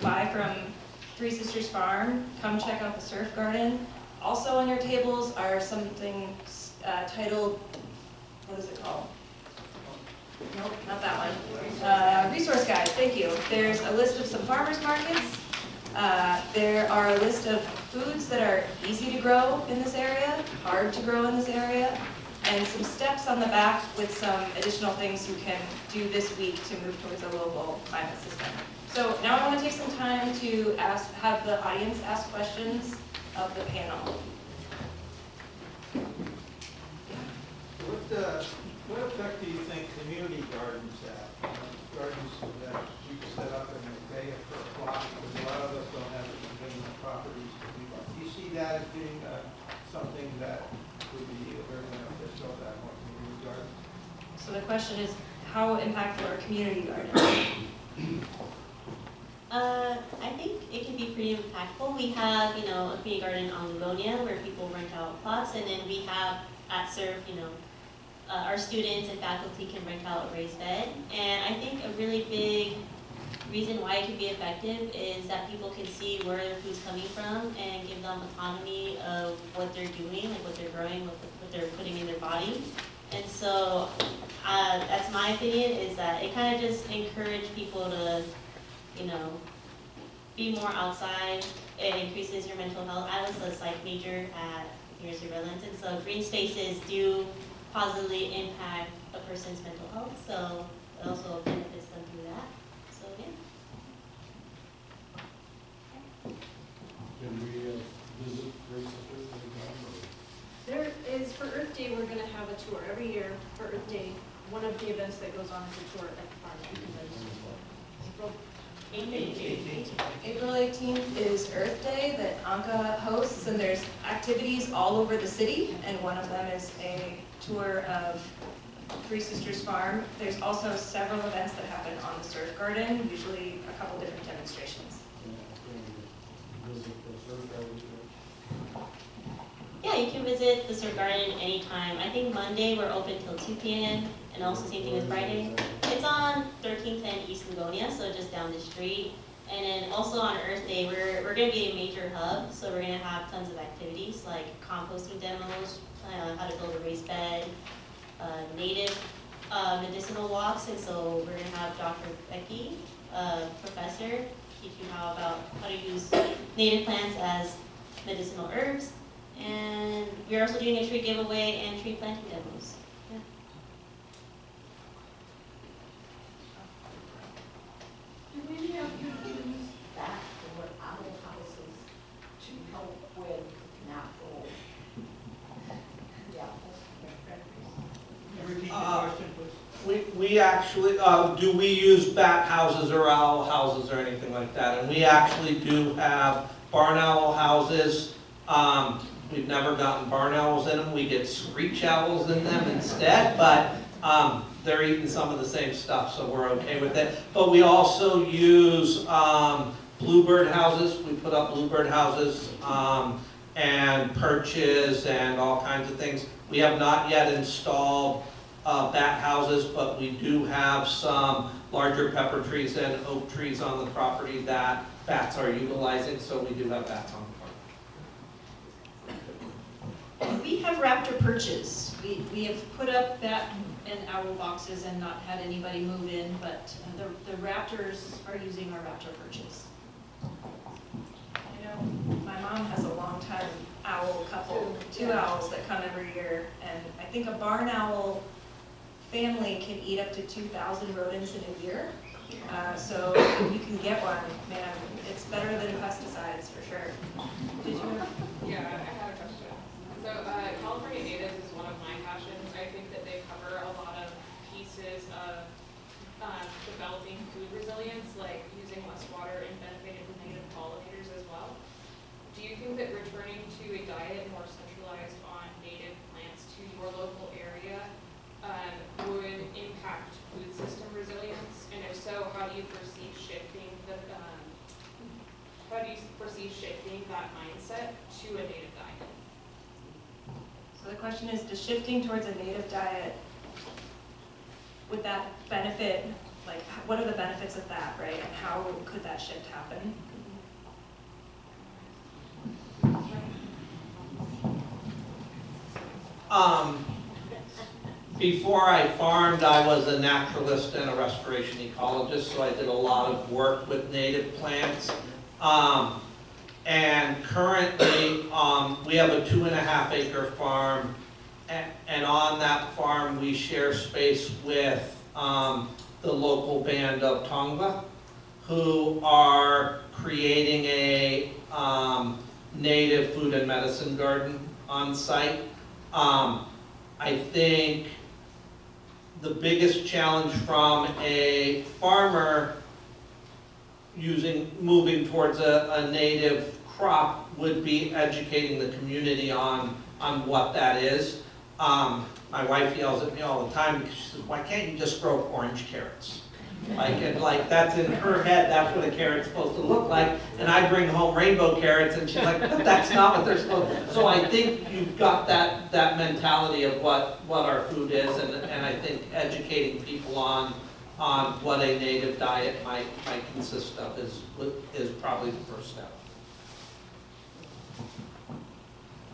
buy from Three Sisters Farm. Come check out the surf garden. Also on your tables are something titled, what is it called? Nope, not that one. Resource guide, thank you. There's a list of some farmers markets. There are a list of foods that are easy to grow in this area, hard to grow in this area, and some steps on the back with some additional things you can do this week to move towards a local climate system. So now I want to take some time to have the audience ask questions of the panel. What effect do you think community gardens have? Gardens that you can set up in a day for a block, because a lot of us don't have convenient properties to do that. Do you see that as being something that would be very beneficial, that more community gardens? So the question is, how impactful are community gardens? I think it can be pretty impactful. We have, a community garden on Livonia where people rent out plots, and then we have at SURF, our students and faculty can rent out a raised bed. And I think a really big reason why it can be effective is that people can see where their food's coming from and give them autonomy of what they're doing, like what they're growing, what they're putting in their body. And so that's my opinion, is that it kind of just encourages people to, be more outside. It increases your mental health. I was a psych major at University of Redlands, and so green spaces do positively impact a person's mental health, so it also benefits them through that. So yeah. Can we visit Three Sisters anytime? There is, for Earth Day, we're gonna have a tour every year for Earth Day. One of the events that goes on is a tour at the farm. April 18th is Earth Day that ANCA hosts, and there's activities all over the city, and one of them is a tour of Three Sisters Farm. There's also several events that happen on the surf garden, usually a couple different demonstrations. Visit the surf garden? Yeah, you can visit the surf garden anytime. I think Monday we're open till 2 p.m. and also same thing as Friday. It's on 1310 East Livonia, so just down the street. And then also on Earth Day, we're going to be a major hub, so we're going to have tons of activities like composting demos, how to build a raised bed, native medicinal walks, and so we're going to have Dr. Becky, professor, teach you how to use native plants as medicinal herbs. And we're also doing a tree giveaway and tree planting demos. Yeah. Do any of you use that for owl houses to help with natural? Yeah. Repeat the question, please. We actually, do we use bat houses or owl houses or anything like that? And we actually do have barn owl houses. We've never gotten barn owls in them. We get screech owls in them instead, but they're eating some of the same stuff, so we're okay with it. But we also use bluebird houses. We put up bluebird houses and perches and all kinds of things. We have not yet installed bat houses, but we do have some larger pepper trees and oak trees on the property that bats are utilizing, so we do have bats on the farm. We have raptor perches. We have put up bat and owl boxes and not had anybody move in, but the raptors are using our raptor perches. You know, my mom has a long-time owl couple, 2 owls that come every year, and I think a barn owl family can eat up to 2,000 rodents in a year. So if you can get one, man, it's better than pesticides for sure. Did you? Yeah, I had a question. So California natives is one of my passions. I think that they cover a lot of pieces of developing food resilience, like using less water and benefiting from native pollinators as well. Do you think that returning to a diet more centralized on native plants to your local area would impact food system resilience? And if so, how do you foresee shifting that mindset to a native diet? So the question is, does shifting towards a native diet, would that benefit, like, what are the benefits of that, right? And how could that shift happen? Before I farmed, I was a naturalist and a restoration ecologist, so I did a lot of work with native plants. And currently, we have a 2.5 acre farm, and on that farm, we share space with the local band of Tongva, who are creating a native food and medicine garden on site. I think the biggest challenge from a farmer moving towards a native crop would be educating the community on what that is. My wife yells at me all the time because she says, "Why can't you just grow orange carrots?" Like that's in her head, that's what a carrot's supposed to look like. And I bring home rainbow carrots and she's like, "But that's not what they're supposed to." So I think you've got that mentality of what our food is, and I think educating people on what a native diet might consist of is probably the first step.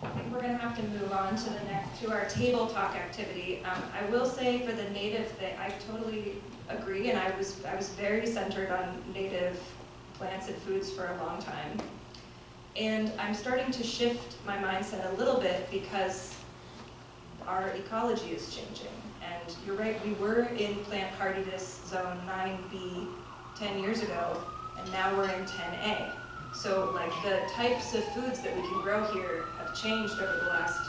I think we're gonna have to move on to our table talk activity. I will say for the native thing, I totally agree, and I was very centered on native plants and foods for a long time. And I'm starting to shift my mindset a little bit because our ecology is changing. And you're right, we were in plant hardiness zone 9B 10 years ago, and now we're in 10A. So like the types of foods that we can grow here have changed over the last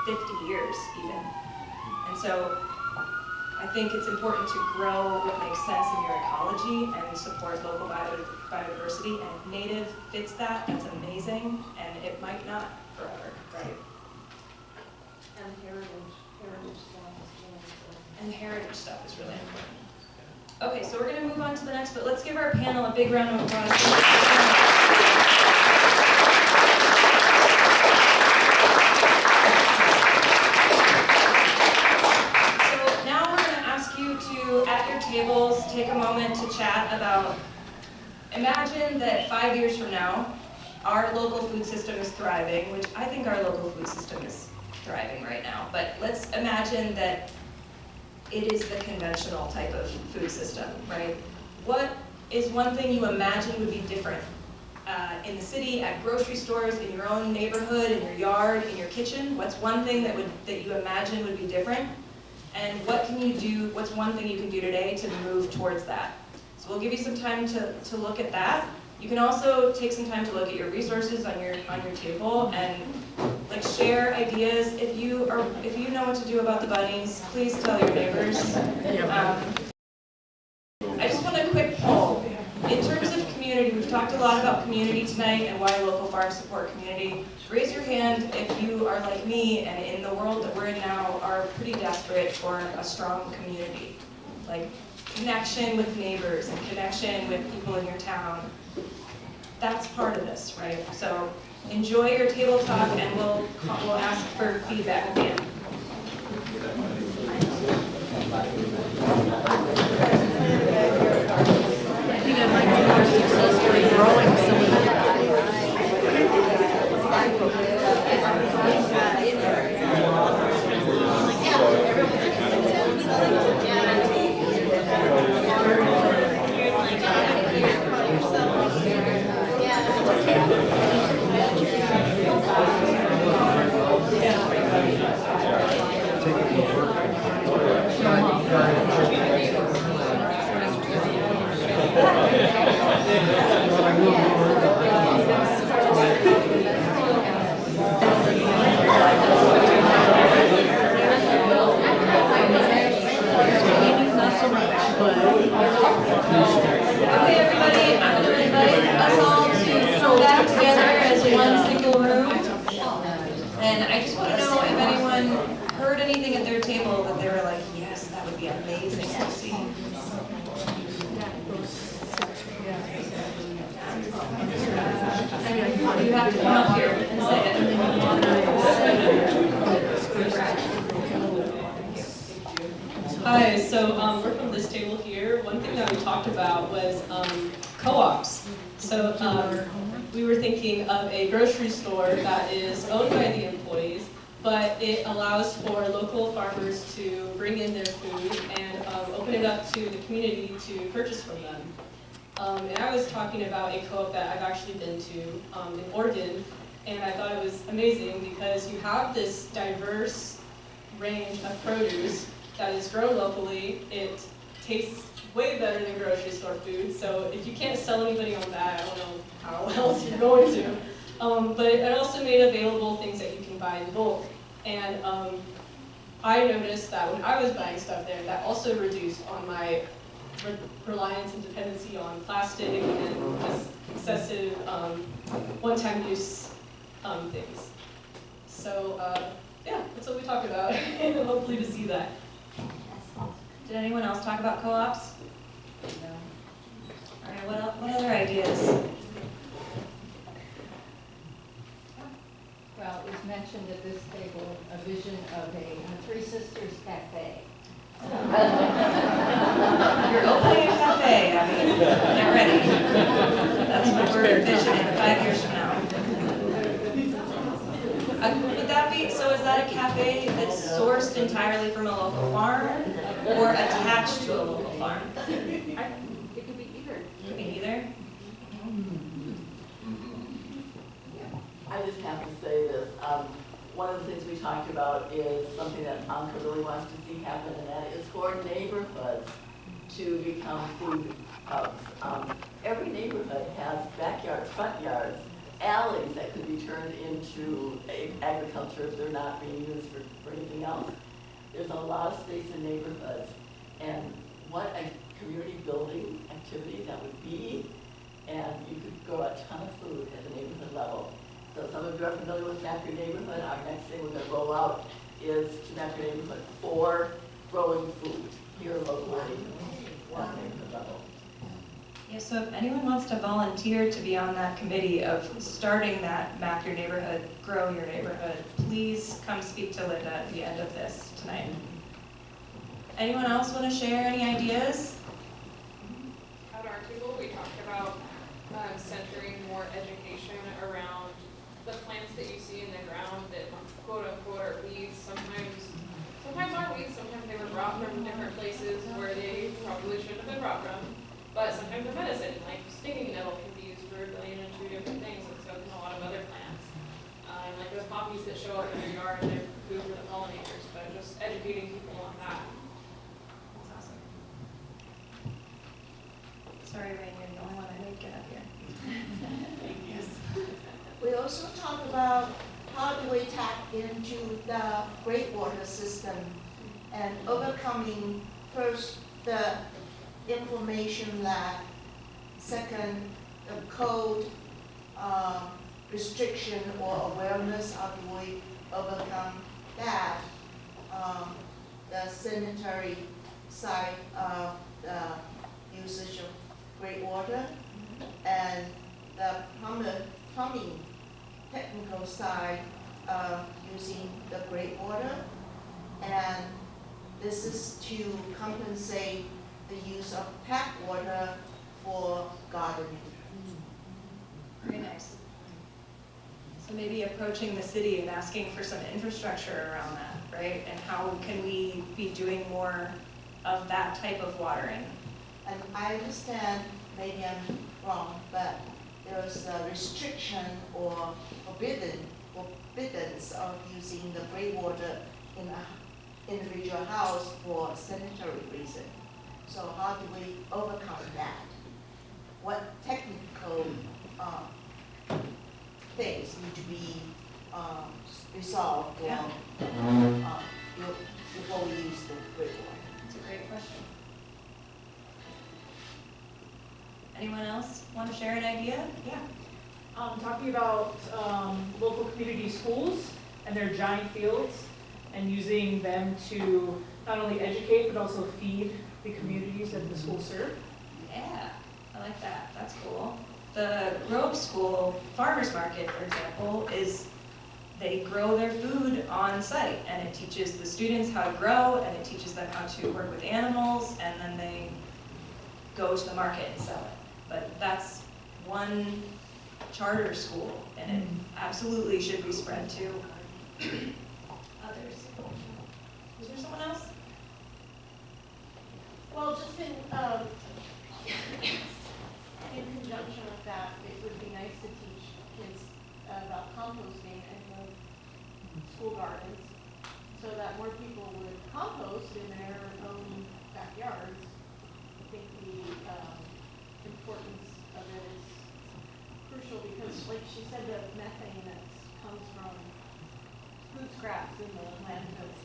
50 years even. And so I think it's important to grow what makes sense in your ecology and support local biodiversity, and if native fits that, that's amazing, and it might not forever, right? And heritage stuff is really important. And heritage stuff is really important. Okay, so we're gonna move on to the next, but let's give our panel a big round of applause. At your tables, take a moment to chat about, imagine that 5 years from now, our local food system is thriving, which I think our local food system is thriving right now, but let's imagine that it is the conventional type of food system, right? What is one thing you imagine would be different in the city, at grocery stores, in your own neighborhood, in your yard, in your kitchen? What's one thing that you imagine would be different? And what can you do, what's one thing you can do today to move towards that? So we'll give you some time to look at that. You can also take some time to look at your resources on your table and like share ideas. If you know what to do about the bunnies, please tell your neighbors. I just want a quick poll. In terms of community, we've talked a lot about community tonight and why local farms support community. Raise your hand if you are like me and in the world that we're in now are pretty desperate for a strong community. Like connection with neighbors and connection with people in your town. That's part of this, right? So enjoy your table talk and we'll ask for feedback at the end. I think I might be more successful in growing some of that. Take it That would be amazing to see. You have to come up here and say it. Hi, so we're from this table here. One thing that we talked about was co-ops. So we were thinking of a grocery store that is owned by the employees, but it allows for local farmers to bring in their food and open it up to the community to purchase from them. And I was talking about a co-op that I've actually been to in Oregon, and I thought it was amazing because you have this diverse range of produce that is grown locally. It tastes way better than grocery store food, so if you can't sell anybody on that, I don't know how else you're going to. But it also made available things that you can buy in bulk. And I noticed that when I was buying stuff there, that also reduced on my reliance and dependency on plastic and just excessive one-time use things. So yeah, that's what we talked about, and hopefully to see that. Did anyone else talk about co-ops? No. All right, what other ideas? Well, it was mentioned at this table, a vision of a Three Sisters Cafe. You're opening a cafe, I mean, get ready. That's what we're envisioning 5 years from now. Would that be, so is that a cafe that's sourced entirely from a local farm or attached to a local farm? It could be either. Could be either? I just have to say this. One of the things we talked about is something that ANCA really wants to see happen, and that is for neighborhoods to become food hubs. Every neighborhood has backyards, front yards, alleys that could be turned into agriculture if they're not being used for anything else. There's a lot of space in neighborhoods, and what a community building activity that would be, and you could grow a ton of food at the neighborhood level. So some of you are familiar with Map Your Neighborhood. Our next thing we're going to roll out is to Map Your Neighborhood for growing food here locally at the neighborhood level. Yeah, so if anyone wants to volunteer to be on that committee of starting that Map Your Neighborhood, Grow Your Neighborhood, please come speak to Linda at the end of this tonight. Anyone else want to share any ideas? At our table, we talked about centering more education around the plants that you see in the ground that quote unquote are weeds. Sometimes aren't weeds, sometimes they were brought from different places where they probably shouldn't have been brought from. But sometimes they're medicine, like stinging nettle can be used for 1 billion and 2 different things, and so can a lot of other plants. Like those poppies that show up in your yard and they're food for the pollinators, but just educating people on that. That's awesome. Sorry, Rain, you're the only one I didn't get up here. Yes. We also talk about how do we tap into the great water system and overcoming first the information lack, second the code restriction or awareness, how do we overcome that, the sanitary side of the usage of great water, and the plumbing technical side of using the great water, and this is to compensate the use of tap water for gardening. Very nice. So maybe approaching the city and asking for some infrastructure around that, right? And how can we be doing more of that type of watering? And I understand, maybe I'm wrong, but there's a restriction or forbiddance of using the gray water in an individual house for sanitary reason. So how do we overcome that? What technical things need to be resolved Yeah. before we use the gray water? That's a great question. Anyone else want to share an idea? Yeah. Talking about local community schools and their giant fields and using them to not only educate, but also feed the communities that the schools serve. Yeah, I like that. That's cool. The Grove School Farmers Market, for example, they grow their food on site, and it teaches the students how to grow, and it teaches them how to work with animals, and then they go to the market and sell it. But that's one charter school, and it absolutely should be spread to others. Is there someone else? Well, just in conjunction with that, it would be nice to teach kids about composting in the school gardens, so that more people would compost in their own backyards. I think the importance of it is crucial because, like she said, the methane that comes from food scraps in the landfills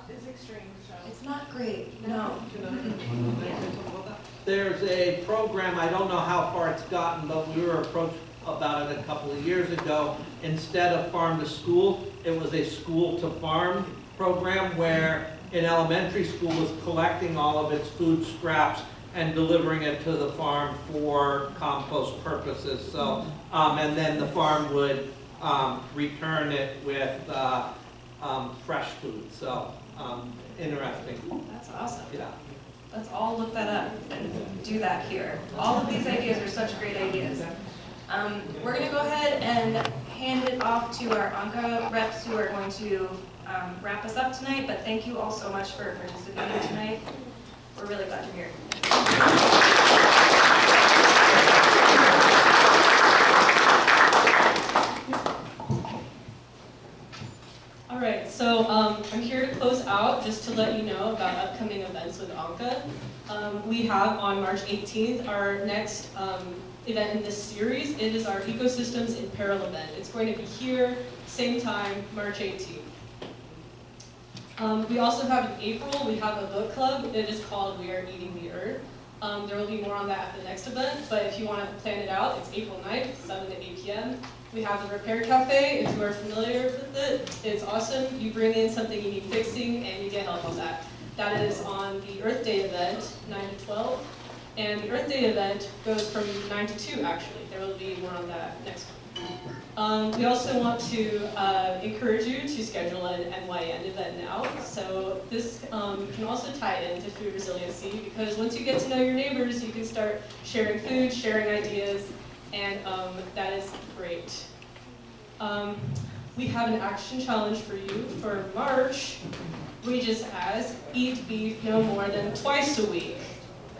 is, is extreme, so. It's not great, no. There's a program, I don't know how far it's gotten, but we were approached about it a couple of years ago. Instead of farm to school, it was a school to farm program where an elementary school was collecting all of its food scraps and delivering it to the farm for compost purposes. So, and then the farm would return it with fresh food. So, interesting. That's awesome. Yeah. Let's all look that up and do that here. All of these ideas are such great ideas. We're going to go ahead and hand it off to our ANCA reps who are going to wrap us up tonight, but thank you all so much for participating tonight. We're really glad you're here. All right, so I'm here to close out just to let you know about upcoming events with ANCA. We have on March 18th our next event in this series. It is our Ecosystems in Peril event. It's going to be here, same time, March 18th. We also have in April, we have a book club. It is called We Are Eating the Earth. There will be more on that at the next event, but if you want to plan it out, it's April 9th, 7 to 8 p.m. We have the Repair Cafe. If you are familiar with it, it's awesome. You bring in something you need fixing, and you get help on that. That is on the Earth Day event, 9 to 12. And the Earth Day event goes from 9 to 2, actually. There will be more on that next one. We also want to encourage you to schedule an NYN event now. So this can also tie into food resiliency, because once you get to know your neighbors, you can start sharing food, sharing ideas, and that is great. We have an action challenge for you for March, which is as eat beef no more than twice a week.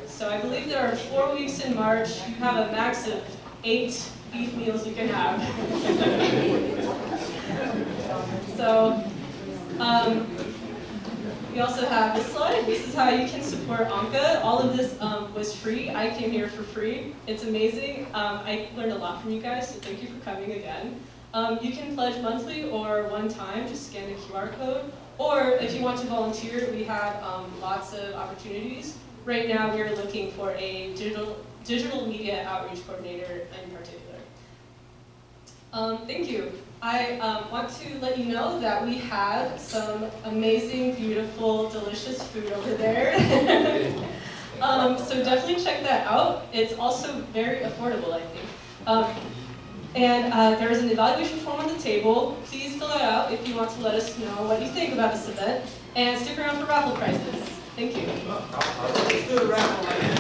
So I believe there are 4 weeks in March. You have a max of 8 beef meals you can have. So we also have this slide. This is how you can support ANCA. All of this was free. I came here for free. It's amazing. I learned a lot from you guys, so thank you for coming again. You can pledge monthly or one time, just scan the QR code. Or if you want to volunteer, we have lots of opportunities. Right now, we're looking for a digital media outreach coordinator in particular. Thank you. I want to let you know that we have some amazing, beautiful, delicious food over there. So definitely check that out. It's also very affordable, I think. And there is an evaluation form on the table. Please fill it out if you want to let us know what you think about this event. And stick around for raffle prizes. Thank you. Let's do the raffle right now.